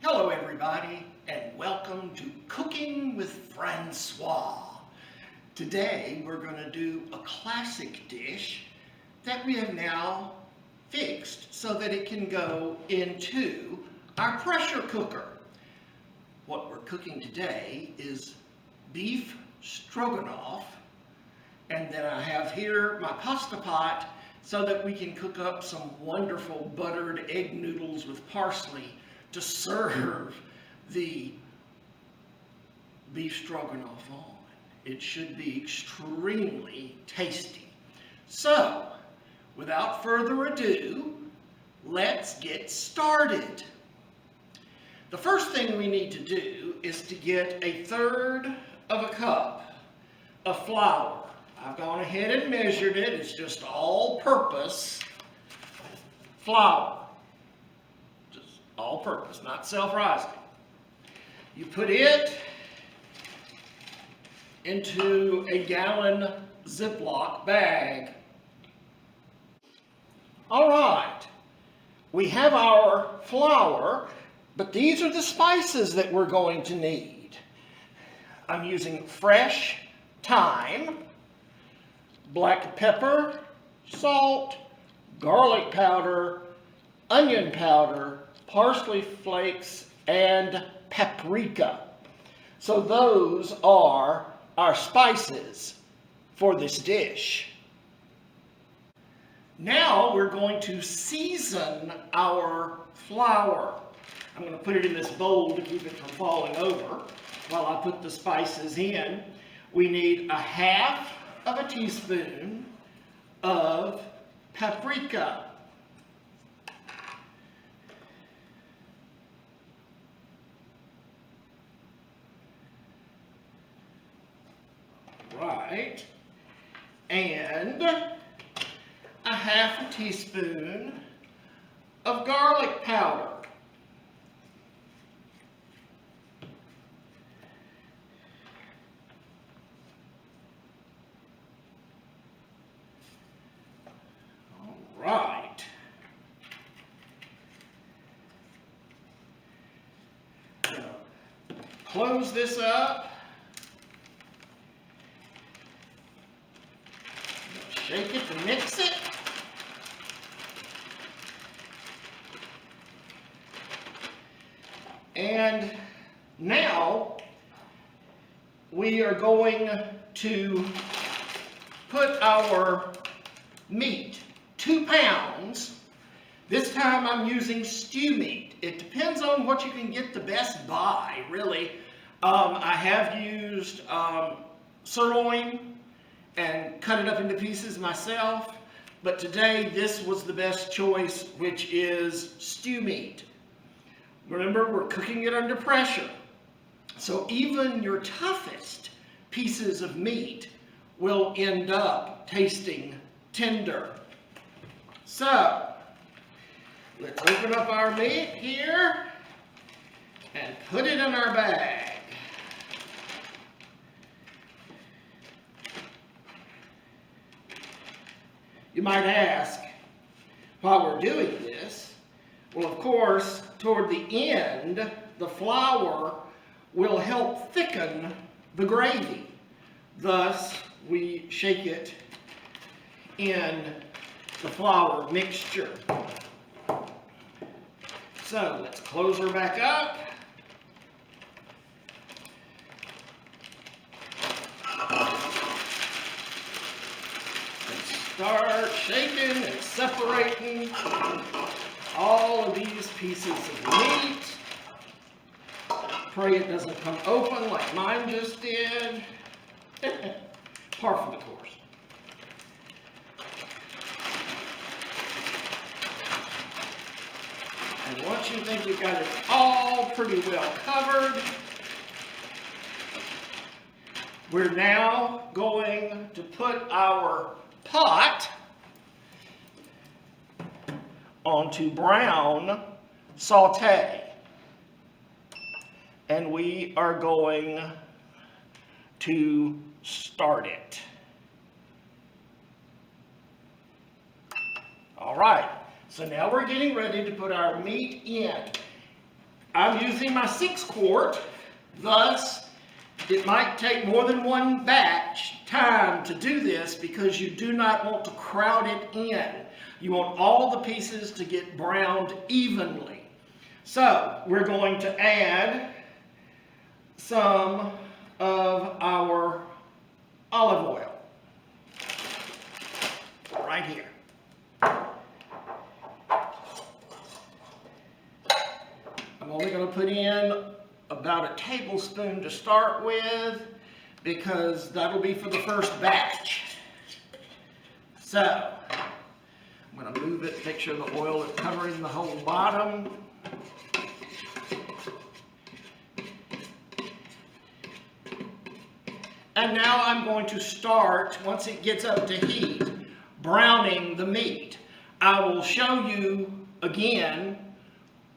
Hello everybody, and welcome to Cooking with Francois. Today we're going to do a classic dish that we have now fixed so that it can go into our pressure cooker. What we're cooking today is beef stroganoff, and then I have here my pasta pot so that we can cook up some wonderful buttered egg noodles with parsley to serve the beef stroganoff on. It should be extremely tasty. So, without further ado, let's get started. The first thing we need to do is to get 1/3 of a cup of flour. I've gone ahead and measured it. It's just all-purpose flour. All-purpose, not self-rising. You put it into a gallon Ziploc bag. All right, we have our flour, but these are the spices that we're going to need. I'm using fresh thyme, black pepper, salt, garlic powder, onion powder, parsley flakes, and paprika. So those are our spices for this dish. Now we're going to season our flour. I'm going to put it in this bowl to keep it from falling over while I put the spices in. We need 1/2 teaspoon of paprika. Right, and 1/2 teaspoon of garlic powder. All right. Close this up. Shake it to mix it. And now we are going to put our meat, 2 pounds. This time I'm using stew meat. It depends on what you can get the best buy, really. I have used sirloin and cut it up into pieces myself, but today this was the best choice, which is stew meat. Remember, we're cooking it under pressure, so even your toughest pieces of meat will end up tasting tender. So, let's open up our meat here and put it in our bag. You might ask, while we're doing this, well, of course, toward the end, the flour will help thicken the gravy. Thus, we shake it in the flour mixture. So, let's close her back up. Start shaking and separating all of these pieces of meat. Pray it doesn't come open like mine just did. Par for the course. And once you think you've got it all pretty well covered, we're now going to put our pot onto brown saute, and we are going to start it. All right, so now we're getting ready to put our meat in. I'm using my 6 quart, thus it might take more than one batch time to do this because you do not want to crowd it in. You want all the pieces to get browned evenly. So we're going to add some of our olive oil right here. I'm only going to put in about a tablespoon to start with because that'll be for the first batch. So I'm going to move it, make sure the oil is covering the whole bottom. And now I'm going to start, once it gets up to heat, browning the meat. I will show you again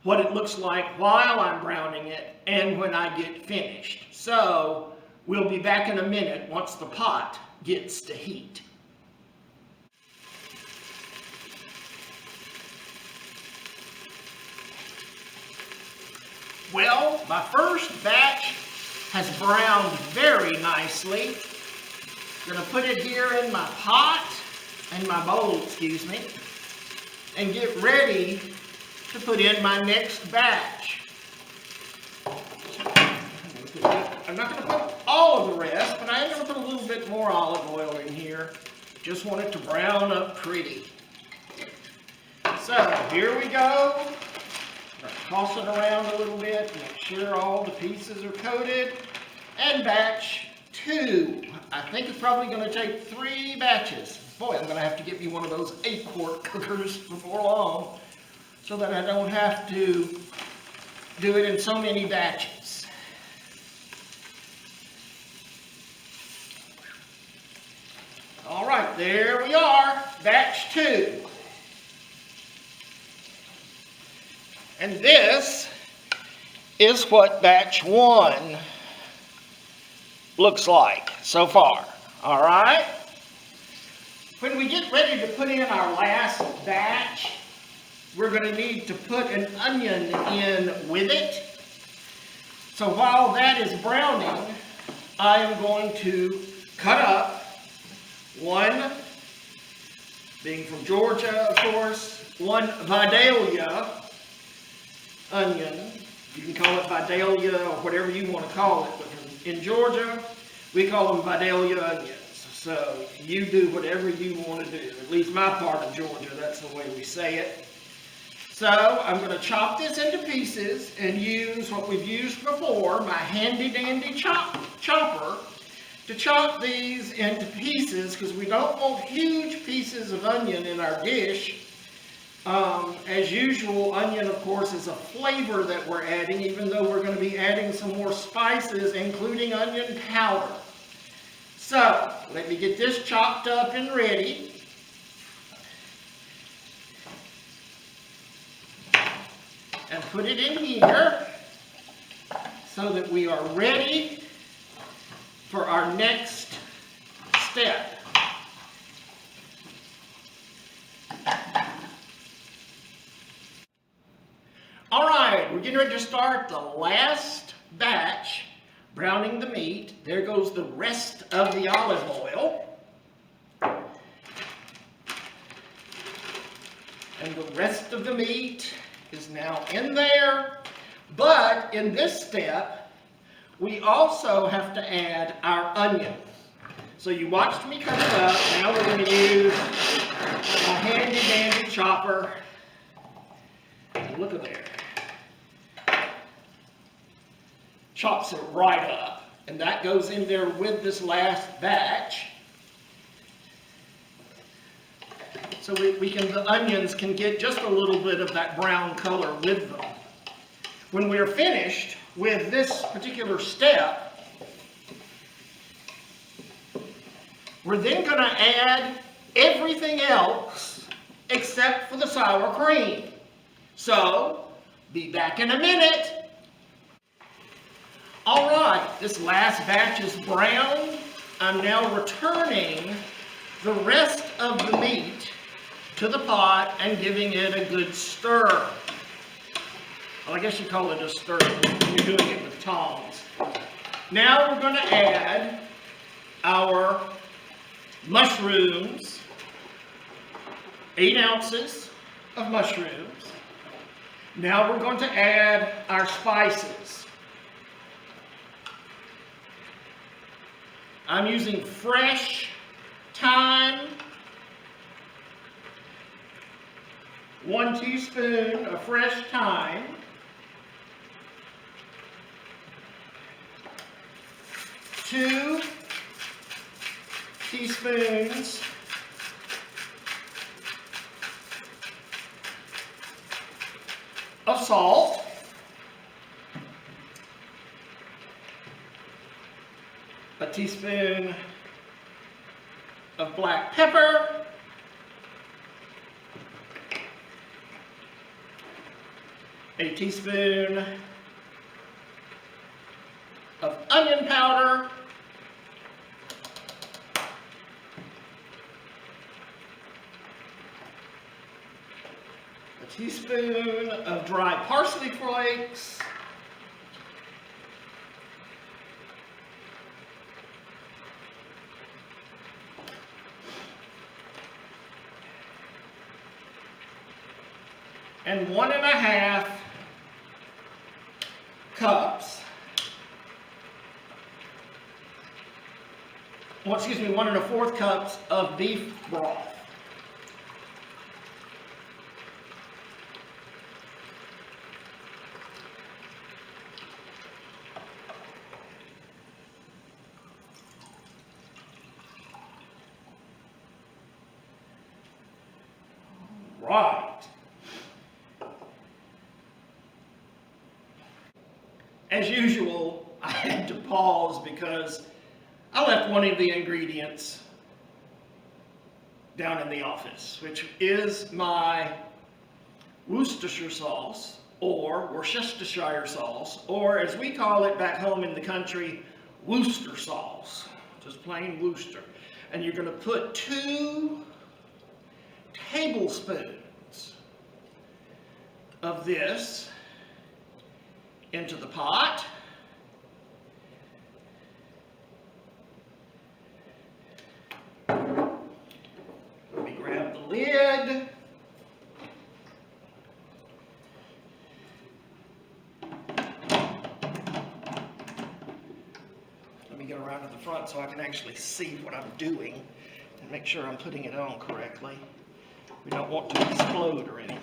what it looks like while I'm browning it and when I get finished. So we'll be back in a minute once the pot gets to heat. Well, my first batch has browned very nicely. I'm going to put it here in my pot, in my bowl, excuse me, and get ready to put in my next batch. I'm not going to put all of the rest, but I am going to put a little bit more olive oil in here. Just want it to brown up pretty. So here we go. Toss it around a little bit, make sure all the pieces are coated. And batch 2. I think it's probably going to take 3 batches. Boy, I'm going to have to get me one of those 8-quart cookers before long so that I don't have to do it in so many batches. All right, there we are, batch 2. And this is what batch 1 looks like so far. All right? When we get ready to put in our last batch, we're going to need to put an onion in with it. So while that is browning, I am going to cut up one, being from Georgia, of course, one Vidalia onion. You can call it Vidalia or whatever you want to call it, but in Georgia, we call them Vidalia onions. So you do whatever you want to do. At least my part of Georgia, that's the way we say it. So I'm going to chop this into pieces and use what we've used before, my handy dandy chopper, to chop these into pieces because we don't want huge pieces of onion in our dish. As usual, onion, of course, is a flavor that we're adding, even though we're going to be adding some more spices, including onion powder. So, let me get this chopped up and ready. And put it in here so that we are ready for our next step. All right, we're getting ready to start the last batch, browning the meat. There goes the rest of the olive oil. And the rest of the meat is now in there. But in this step, we also have to add our onion. So you watched me cut it up. Now we're going to use a handy dandy chopper. Look at there. Chops it right up. And that goes in there with this last batch. So the onions can get just a little bit of that brown color with them. When we're finished with this particular step, we're then going to add everything else except for the sour cream. So, be back in a minute. All right, this last batch is brown. I'm now returning the rest of the meat to the pot and giving it a good stir. Well, I guess you call it a stir when you're doing it with tongs. Now we're going to add our mushrooms, 8 ounces of mushrooms. Now we're going to add our spices. I'm using fresh thyme, 1 teaspoon of fresh thyme, 2 teaspoons of salt, a teaspoon of black pepper, a teaspoon of onion powder, a teaspoon of dry parsley flakes, and 1½ cups, well, excuse me, 1 1/4 cups of beef broth. Right. As usual, I had to pause because I left one of the ingredients down in the office, which is my Worcestershire sauce, or Worcestershire sauce, or as we call it back home in the country, Worcester sauce, just plain Worcester. And you're going to put 2 tablespoons of this into the pot. Let me grab the lid. Let me get around to the front so I can actually see what I'm doing and make sure I'm putting it on correctly. We don't want to explode or anything.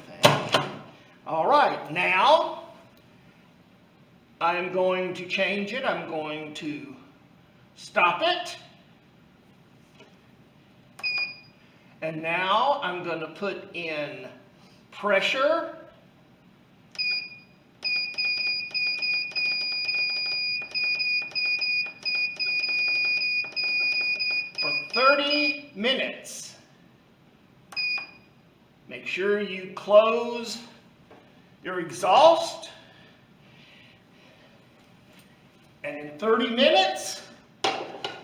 All right, now I'm going to change it. I'm going to stop it. And now I'm going to put in pressure. For 30 minutes. Make sure you close your exhaust. And in 30 minutes,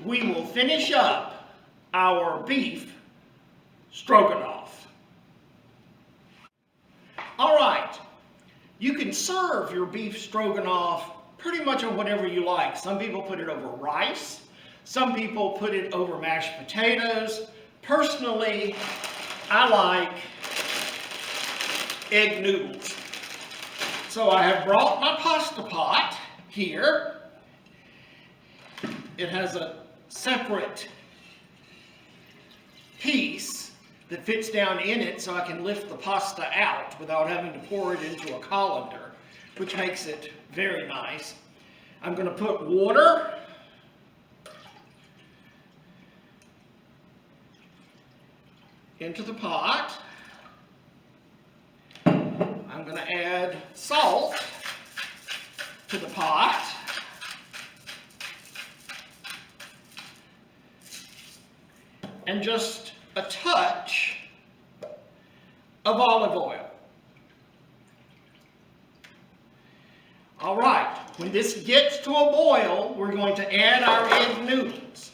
we will finish up our beef stroganoff. All right, you can serve your beef stroganoff pretty much on whatever you like. Some people put it over rice. Some people put it over mashed potatoes. Personally, I like egg noodles. So I have brought my pasta pot here. It has a separate piece that fits down in it so I can lift the pasta out without having to pour it into a colander, which makes it very nice. I'm going to put water into the pot. I'm going to add salt to the pot. And just a touch of olive oil. All right, when this gets to a boil, we're going to add our egg noodles.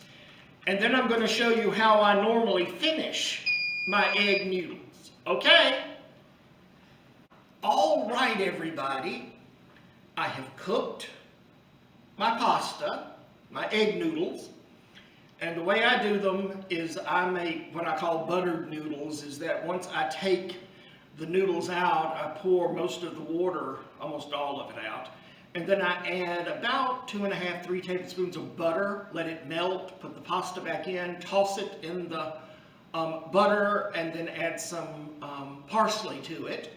And then I'm going to show you how I normally finish my egg noodles. Okay? All right, everybody, I have cooked my pasta, my egg noodles, and the way I do them is I make what I call buttered noodles, is that once I take the noodles out, I pour most of the water, almost all of it out, and then I add about 2.5, 3 tablespoons of butter, let it melt, put the pasta back in, toss it in the butter, and then add some parsley to it.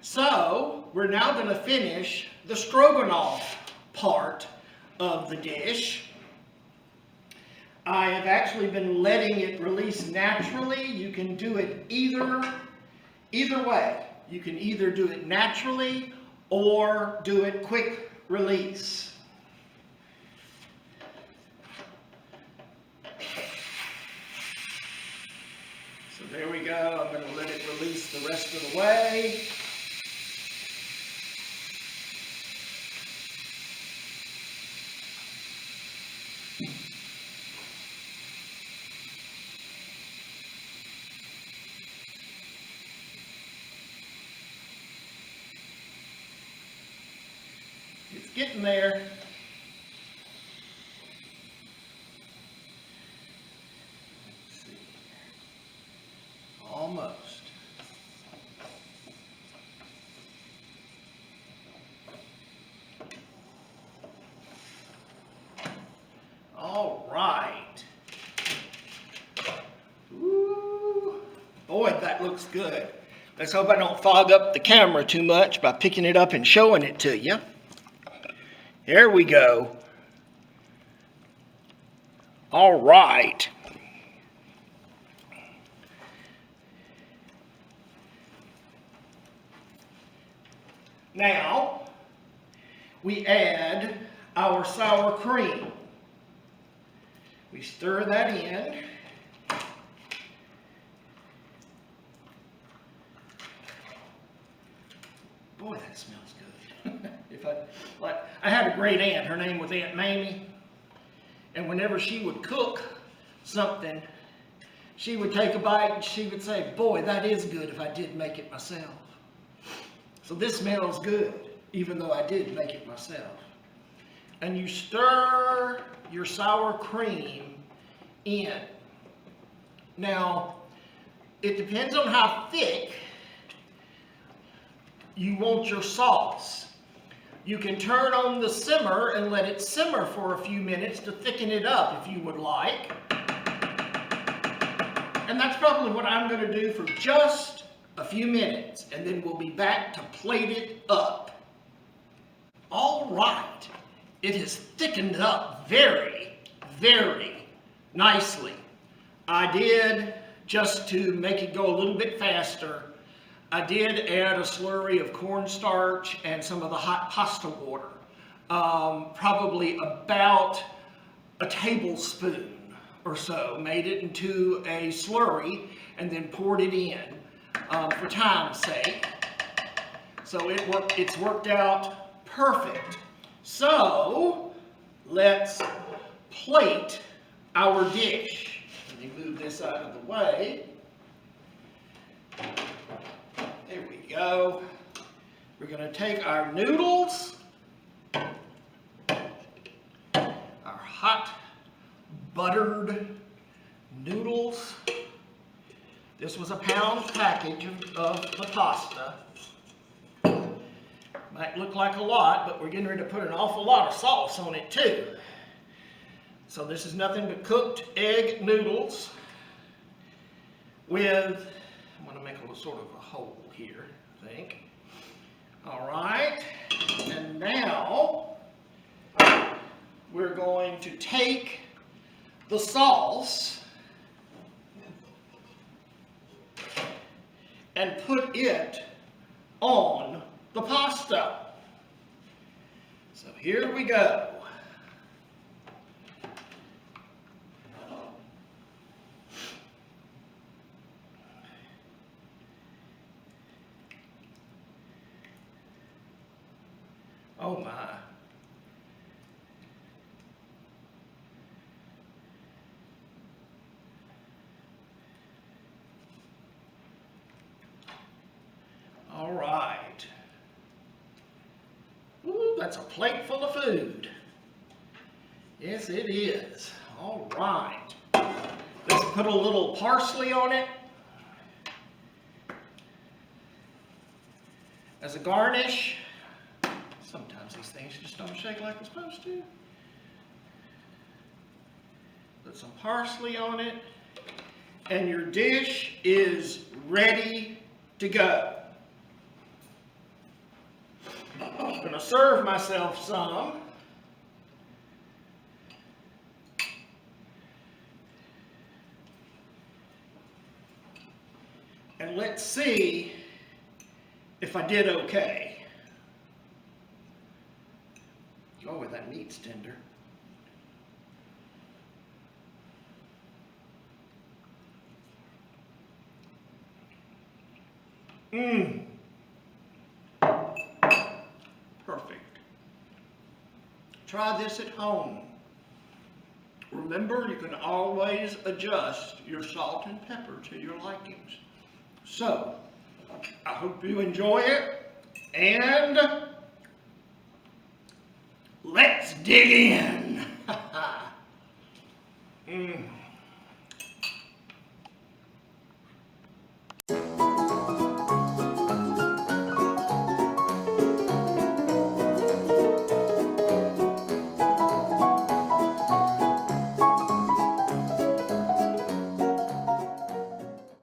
So we're now going to finish the stroganoff part of the dish. I have actually been letting it release naturally. You can do it either way. You can either do it naturally or do it quick release. So there we go. I'm going to let it release the rest of the way. It's getting there. Let's see. Almost. All right. Ooh. Boy, that looks good. Let's hope I don't fog up the camera too much by picking it up and showing it to you. There we go. All right. Now, we add our sour cream. We stir that in. Boy, that smells good. I had a great aunt. Her name was Aunt Mamie. And whenever she would cook something, she would take a bite and she would say, boy, that is good if I did make it myself. So this smells good, even though I did make it myself. And you stir your sour cream in. Now, it depends on how thick you want your sauce. You can turn on the simmer and let it simmer for a few minutes to thicken it up if you would like. And that's probably what I'm going to do for just a few minutes, and then we'll be back to plate it up. All right, it has thickened up very, very nicely. I did, just to make it go a little bit faster, I did add a slurry of cornstarch and some of the hot pasta water. Probably about a tablespoon or so. Made it into a slurry and then poured it in for time's sake. So it's worked out perfect. So let's plate our dish. Let me move this out of the way. There we go. We're going to take our noodles, our hot buttered noodles. This was a pound package of the pasta. Might look like a lot, but we're getting ready to put an awful lot of sauce on it too. So this is nothing but cooked egg noodles with, I'm going to make a sort of a hole here, I think. All right, and now we're going to take the sauce and put it on the pasta. So here we go. Oh my. All right. that's a plate full of food. Yes, it is. All right. Let's put a little parsley on it as a garnish. Sometimes these things just don't shake like they're supposed to. Put some parsley on it, and your dish is ready to go. I'm going to serve myself some. And let's see if I did okay. Oh, that meat's tender. Mmm. Perfect. Try this at home. Remember, you can always adjust your salt and pepper to your likings. So, I hope you enjoy it, and let's dig in.